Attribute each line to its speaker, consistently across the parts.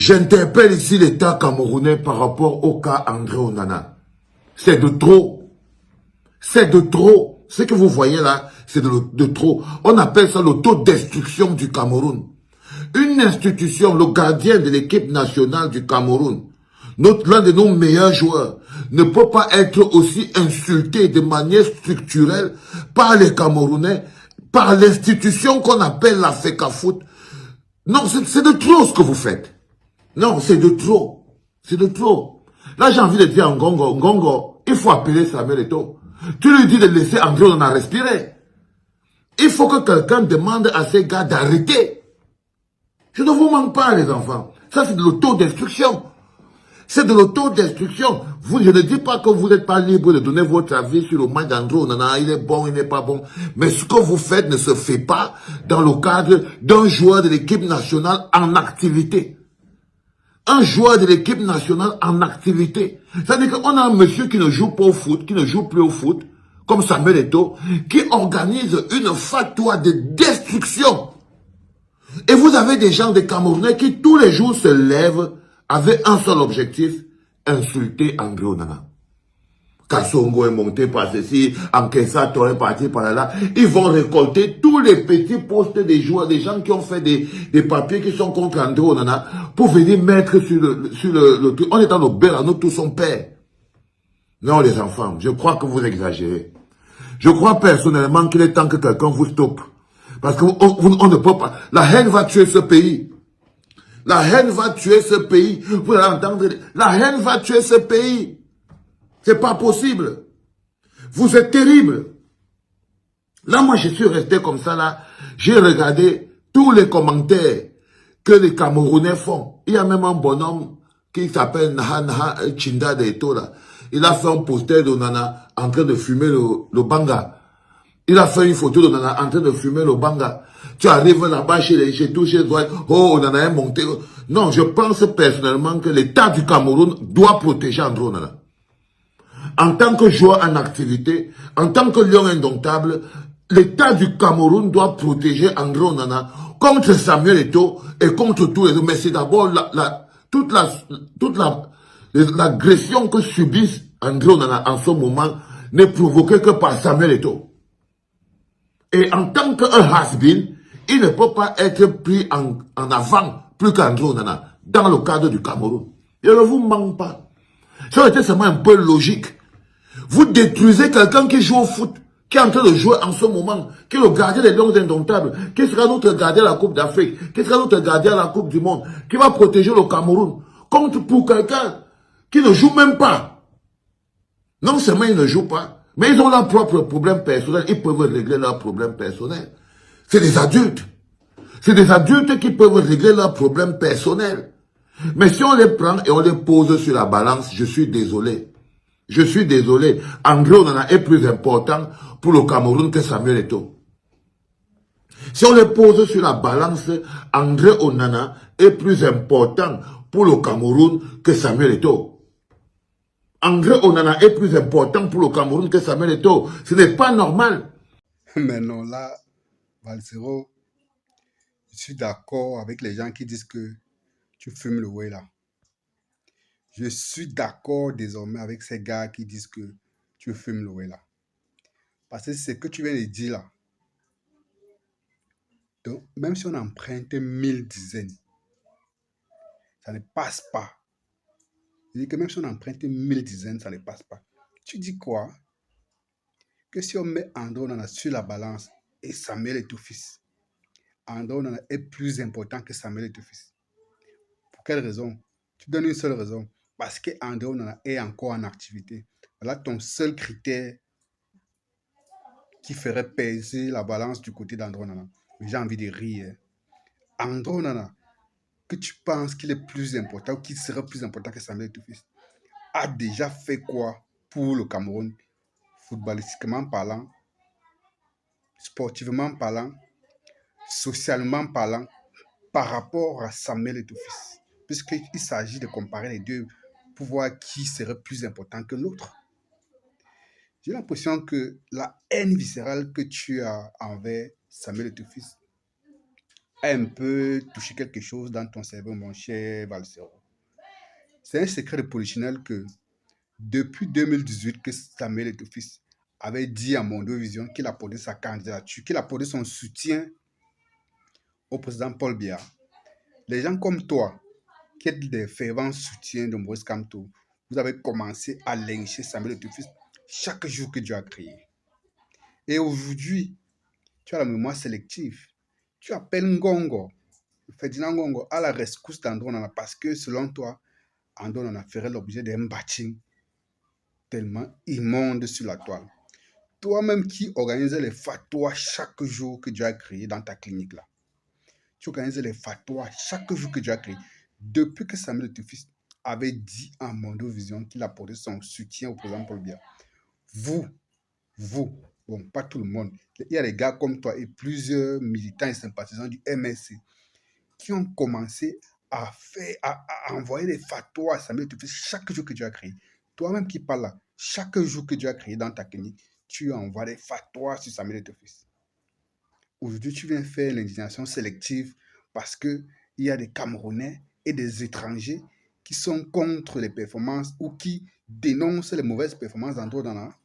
Speaker 1: J'interpelle ici l'État camerounais par rapport au cas André Onana. C'est de trop. C'est de trop. Ce que vous voyez là, c'est de trop. On appelle ça l'autodestruction du Cameroun. Une institution, le gardien de l'équipe nationale du Cameroun, l'un de nos meilleurs joueurs, ne peut pas être aussi insulté de manière structurelle par les Camerounais, par l'institution qu'on appelle la FECAFOOT. Non, c'est de trop ce que vous faites. Non, c'est de trop. C'est de trop. Là, j'ai envie de dire à Ngongo, Ngongo, il faut appeler Samuel Eto'o. Tu lui dis de laisser André Onana respirer. Il faut que quelqu'un demande à ces gars d'arrêter. Je ne vous manque pas, les enfants. Ça, c'est de l'autodestruction. C'est de l'autodestruction. Je ne dis pas que vous n'êtes pas libre de donner votre avis sur le match d'André Onana. Il est bon, il n'est pas bon. Mais ce que vous faites ne se fait pas dans le cadre d'un joueur de l'équipe nationale en activité. Un joueur de l'équipe nationale en activité. C'est-à-dire qu'on a un monsieur qui ne joue pas au foot, qui ne joue plus au foot, comme Samuel Eto'o, qui organise une fatwa de destruction. Et vous avez des gens des Camerounais qui tous les jours se lèvent avec un seul objectif, insulter André Onana. Kassongo est monté par ceci, Ankesa est parti par là. Ils vont récolter tous les petits postes des joueurs, des gens qui ont fait des papiers qui sont contre André Onana pour venir mettre sur le truc. On est dans nos belles, nous tous son père. Non, les enfants, je crois que vous exagérez. Je crois personnellement qu'il est temps que quelqu'un vous stoppe. Parce qu'on ne peut pas. La haine va tuer ce pays. La haine va tuer ce pays. Vous allez entendre. La haine va tuer ce pays. C'est pas possible. Vous êtes terrible. Là, moi, je suis resté comme ça, là. J'ai regardé tous les commentaires que les Camerounais font. Il y a même un bonhomme qui s'appelle Naha Chinda de Eto, là. Il a fait un poster d'Onana en train de fumer le banga. Il a fait une photo d'Onana en train de fumer le banga. Tu arrives là-bas chez tous, chez toi. Oh, Onana est monté. Non, je pense personnellement que l'État du Cameroun doit protéger André Onana. En tant que joueur en activité, en tant que lion indomptable, l'État du Cameroun doit protéger André Onana contre Samuel Eto'o et contre tous les autres. Mais c'est d'abord toute l'agression que subissent André Onana en ce moment n'est provoquée que par Samuel Eto'o. Et en tant qu'un has-been, il ne peut pas être pris en avant plus qu'André Onana dans le cadre du Cameroun. Je ne vous manque pas. Ça aurait été seulement un peu logique. Vous détruisez quelqu'un qui joue au foot, qui est en train de jouer en ce moment, qui est le gardien des Lions indomptables, qui sera notre gardien à la Coupe d'Afrique, qui sera notre gardien à la Coupe du Monde, qui va protéger le Cameroun, contre pour quelqu'un qui ne joue même pas. Non seulement ils ne jouent pas, mais ils ont leurs propres problèmes personnels, ils peuvent régler leurs problèmes personnels. C'est des adultes. C'est des adultes qui peuvent régler leurs problèmes personnels. Mais si on les prend et on les pose sur la balance, je suis désolé. Je suis désolé. André Onana est plus important pour le Cameroun que Samuel Eto'o. Si on les pose sur la balance, André Onana est plus important pour le Cameroun que Samuel Eto'o. André Onana est plus important pour le Cameroun que Samuel Eto'o. Ce n'est pas normal.
Speaker 2: Mais non, là, Valsero, je suis d'accord avec les gens qui disent que tu fumes le way là. Je suis d'accord désormais avec ces gars qui disent que tu fumes le way là. Parce que c'est ce que tu viens de dire là. Donc, même si on emprunte 1000 dizaines, ça ne passe pas. Je dis que même si on emprunte 1000 dizaines, ça ne passe pas. Tu dis quoi? Que si on met André Onana sur la balance et Samuel Eto'o-Fils, André Onana est plus important que Samuel Eto'o-Fils. Pour quelle raison? Tu donnes une seule raison. Parce que André Onana est encore en activité. Voilà ton seul critère qui ferait peser la balance du côté d'André Onana. Mais j'ai envie de rire. André Onana, que tu penses qu'il est plus important ou qu'il serait plus important que Samuel Eto'o-Fils, a déjà fait quoi pour le Cameroun, footballistiquement parlant, sportivement parlant, socialement parlant, par rapport à Samuel Eto'o-Fils, puisqu'il s'agit de comparer les deux pour voir qui serait plus important que l'autre. J'ai l'impression que la haine viscérale que tu as envers Samuel Eto'o-Fils a un peu touché quelque chose dans ton cerveau, mon cher Valsero. C'est un secret de polichinelle que depuis 2018 que Samuel Eto'o-Fils avait dit à Mondovision qu'il a posé sa candidature, qu'il a posé son soutien au président Paul Biya. Les gens comme toi, qui êtes des fervents soutiens de Maurice Kamto, vous avez commencé à lyncher Samuel Eto'o-Fils chaque jour que Dieu a créé. Et aujourd'hui, tu as la mémoire sélective. Tu appelles Ngongo, Ferdinand Ngongo, à la rescousse d'André Onana parce que selon toi, André Onana ferait l'objet d'un bashing tellement immonde sur la toile. Toi-même qui organisais les fatwas chaque jour que Dieu a créé dans ta clinique là. Tu organisais les fatwas chaque jour que Dieu a créé. Depuis que Samuel Eto'o-Fils avait dit à Mondovision qu'il apportait son soutien au président Paul Biya. Vous, bon, pas tout le monde. Il y a des gars comme toi et plusieurs militants et sympathisants du MSC qui ont commencé à envoyer des fatwas à Samuel Eto'o-Fils chaque jour que Dieu a créé. Toi-même qui parles là, chaque jour que Dieu a créé dans ta clinique, tu envoies des fatwas sur Samuel Eto'o-Fils. Aujourd'hui, tu viens faire l'indignation sélective parce qu'il y a des Camerounais et des étrangers qui sont contre les performances ou qui dénoncent les mauvaises performances d'André Onana.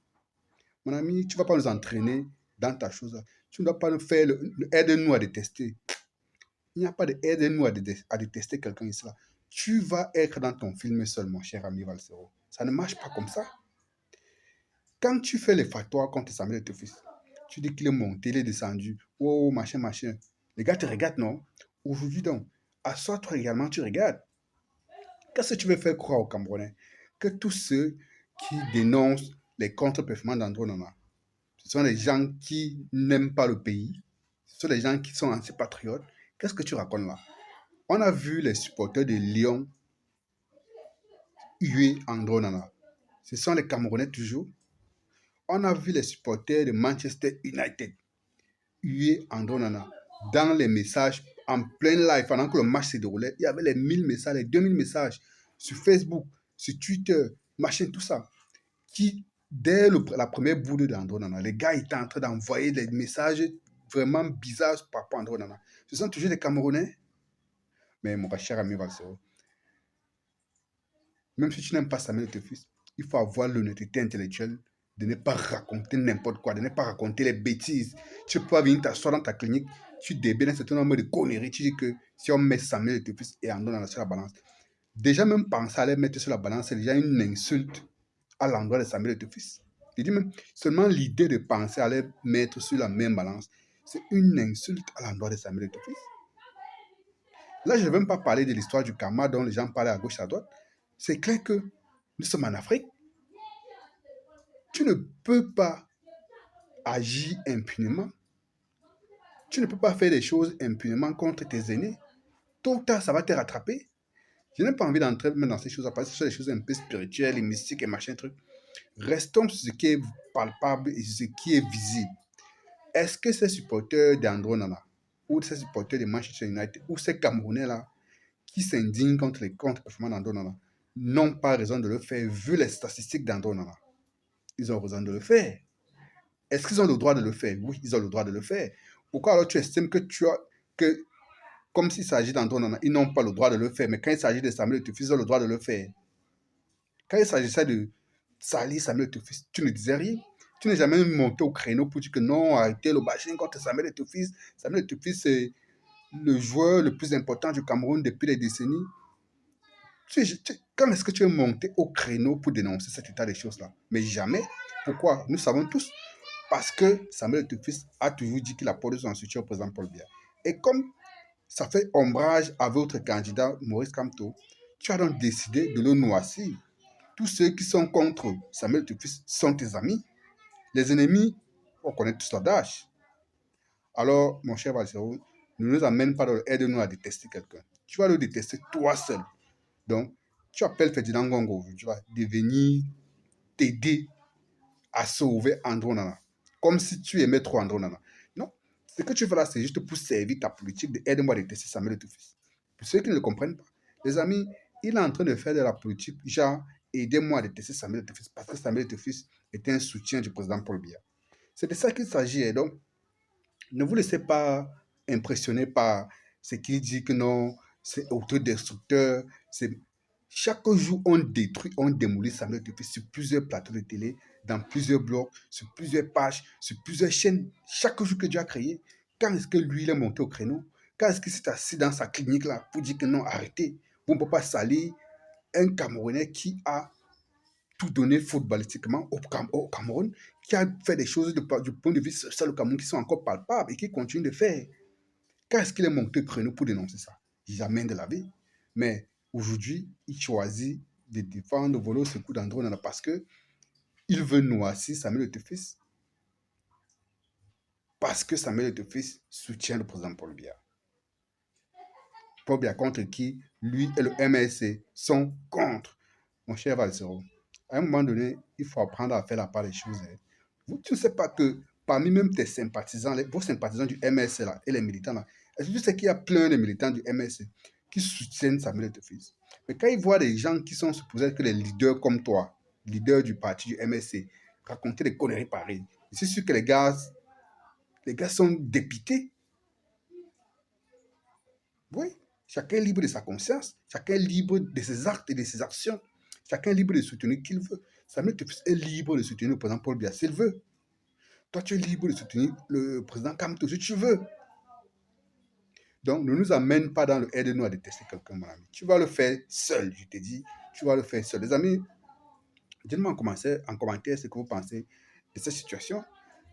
Speaker 2: Mon ami, tu ne vas pas nous entraîner dans ta chose. Tu ne dois pas nous faire aide-nous à détester. Il n'y a pas de aide-nous à détester quelqu'un ici. Là. Tu vas être dans ton film seul, mon cher ami Valsero. Ça ne marche pas comme ça. Quand tu fais les fatwas contre Samuel Eto'o-Fils, tu dis qu'il est monté, il est descendu. Oh, machin, machin. Les gars te regardent, non? Aujourd'hui, donc, assois-toi également, tu regardes. Qu'est-ce que tu veux faire croire aux Camerounais? Que tous ceux qui dénoncent les contre-performances d'André Onana, ce sont les gens qui n'aiment pas le pays, ce sont les gens qui sont anti-patriotes. Qu'est-ce que tu racontes là? On a vu les supporters de Lyon huer André Onana. Ce sont les Camerounais toujours. On a vu les supporters de Manchester United huer André Onana. Dans les messages, en plein live, pendant que le match se déroulait, il y avait les 1000 messages, les 2000 messages sur Facebook, sur Twitter, machin, tout ça, qui, dès la première boule d'André Onana, les gars étaient en train d'envoyer des messages vraiment bizarres par rapport à André Onana. Ce sont toujours des Camerounais. Mais mon cher ami Valsero, même si tu n'aimes pas Samuel Eto'o-Fils, il faut avoir l'honnêteté intellectuelle de ne pas raconter n'importe quoi, de ne pas raconter les bêtises. Tu peux pas venir t'asseoir dans ta clinique, tu débelles un certain nombre de conneries, tu dis que si on met Samuel Eto'o-Fils et André Onana sur la balance, déjà même penser à les mettre sur la balance, c'est déjà une insulte à l'endroit de Samuel Eto'o-Fils. Je dis même, seulement l'idée de penser à les mettre sur la même balance, c'est une insulte à l'endroit de Samuel Eto'o-Fils. Là, je ne vais même pas parler de l'histoire du karma dont les gens parlent à gauche, à droite. C'est clair que nous sommes en Afrique. Tu ne peux pas agir impunément. Tu ne peux pas faire des choses impunément contre tes aînés. Tôt ou tard, ça va te rattraper. Je n'ai pas envie d'entrer dans ces choses, parce que ce sont des choses un peu spirituelles et mystiques et machin truc. Restons sur ce qui est palpable et sur ce qui est visible. Est-ce que ces supporters d'André Onana ou ces supporters de Manchester United ou ces Camerounais-là qui s'indignent contre les contre-performances d'André Onana n'ont pas raison de le faire vu les statistiques d'André Onana? Ils ont raison de le faire. Est-ce qu'ils ont le droit de le faire? Oui, ils ont le droit de le faire. Pourquoi alors tu estimes que comme s'il s'agit d'André Onana, ils n'ont pas le droit de le faire, mais quand il s'agit de Samuel Eto'o-Fils, ils ont le droit de le faire? Quand il s'agissait de salir Samuel Eto'o-Fils, tu ne disais rien. Tu n'es jamais monté au créneau pour dire que non, arrêtez le bashing contre Samuel Eto'o-Fils. Samuel Eto'o-Fils, c'est le joueur le plus important du Cameroun depuis des décennies. Quand est-ce que tu es monté au créneau pour dénoncer cet état des choses-là? Mais jamais. Pourquoi? Nous savons tous. Parce que Samuel Eto'o-Fils a toujours dit qu'il apporte son soutien au président Paul Biya. Et comme ça fait ombrage à votre candidat Maurice Kamto, tu as donc décidé de le noircir. Tous ceux qui sont contre Samuel Eto'o-Fils sont tes amis. Les ennemis, on connaît tous l'adage. Alors, mon cher Valsero, ne nous amène pas dans aide-nous à détester quelqu'un. Tu vas le détester toi seul. Donc, tu appelles Ferdinand Ngongo, tu vas devenir t'aider à sauver André Onana. Comme si tu aimais trop André Onana. Non, ce que tu fais là, c'est juste pour servir ta politique de aide-moi à détester Samuel Eto'o-Fils. Pour ceux qui ne le comprennent pas, les amis, il est en train de faire de la politique, genre, aidez-moi à détester Samuel Eto'o-Fils, parce que Samuel Eto'o-Fils était un soutien du président Paul Biya. C'est de ça qu'il s'agit. Et donc, ne vous laissez pas impressionner par c'est qu'il dit que non, c'est autodestructeur. Chaque jour, on détruit, on démolit Samuel Etofis sur plusieurs plateaux de télé, dans plusieurs blogs, sur plusieurs pages, sur plusieurs chaînes. Chaque jour que Dieu a créé, quand est-ce que lui, il est monté au créneau? Quand est-ce qu'il s'est assis dans sa clinique là pour dire que non, arrêtez, vous ne pouvez pas salir un Camerounais qui a tout donné footballistiquement au Cameroun, qui a fait des choses du point de vue social au Cameroun qui sont encore palpables et qui continue de faire. Quand est-ce qu'il est monté au créneau pour dénoncer ça? Jamais de la vie. Mais aujourd'hui, il choisit de défendre, de voler au secours d'André Onana parce que il veut noircir Samuel Etofis. Parce que Samuel Etofis soutient le président Paul Biya. Paul Biya contre qui lui et le MSC sont contre. Mon cher Valsero, à un moment donné, il faut apprendre à faire la part des choses. Tu ne sais pas que parmi même tes sympathisants, vos sympathisants du MSC là, et les militants là, est-ce que tu sais qu'il y a plein de militants du MSC qui soutiennent Samuel Etofis? Mais quand ils voient des gens qui sont supposés être les leaders comme toi, leaders du parti du MSC, raconter des conneries pareilles, je suis sûr que les gars sont dépités. Oui, chacun est libre de sa conscience, chacun est libre de ses actes et de ses actions, chacun est libre de soutenir qui il veut. Samuel Etofis est libre de soutenir le président Paul Biya s'il veut. Toi, tu es libre de soutenir le président Kamto si tu veux. Donc, ne nous amène pas dans le aide-nous à détester quelqu'un, mon ami. Tu vas le faire seul, je te dis. Tu vas le faire seul. Les amis, dites-moi en commentaire ce que vous pensez de cette situation.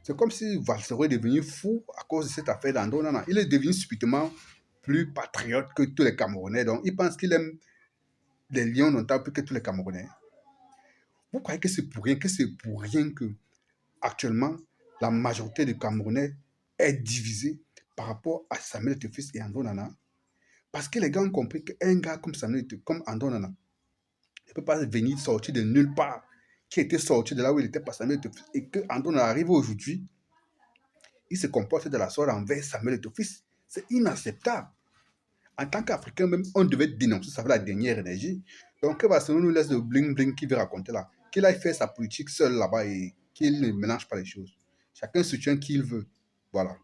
Speaker 2: C'est comme si Valsero est devenu fou à cause de cette affaire d'André Onana. Il est devenu subitement plus patriote que tous les Camerounais. Donc, il pense qu'il aime les lions notables plus que tous les Camerounais. Vous croyez que c'est pour rien, que actuellement, la majorité des Camerounais est divisée par rapport à Samuel Etofis et André Onana? Parce que les gars ont compris qu'un gars comme Samuel Etofis, comme André Onana, ne peut pas venir sortir de nulle part, qui était sorti de là où il était par Samuel Etofis, et que André Onana arrive aujourd'hui, il se comporte de la sorte envers Samuel Etofis. C'est inacceptable. En tant qu'Africain, même, on devait dénoncer ça avec la dernière énergie. Donc, que Barcelone nous laisse le bling-bling qu'il veut raconter là? Qu'il aille faire sa politique seul là-bas et qu'il ne mélange pas les choses. Chacun soutient qui il veut. Voilà.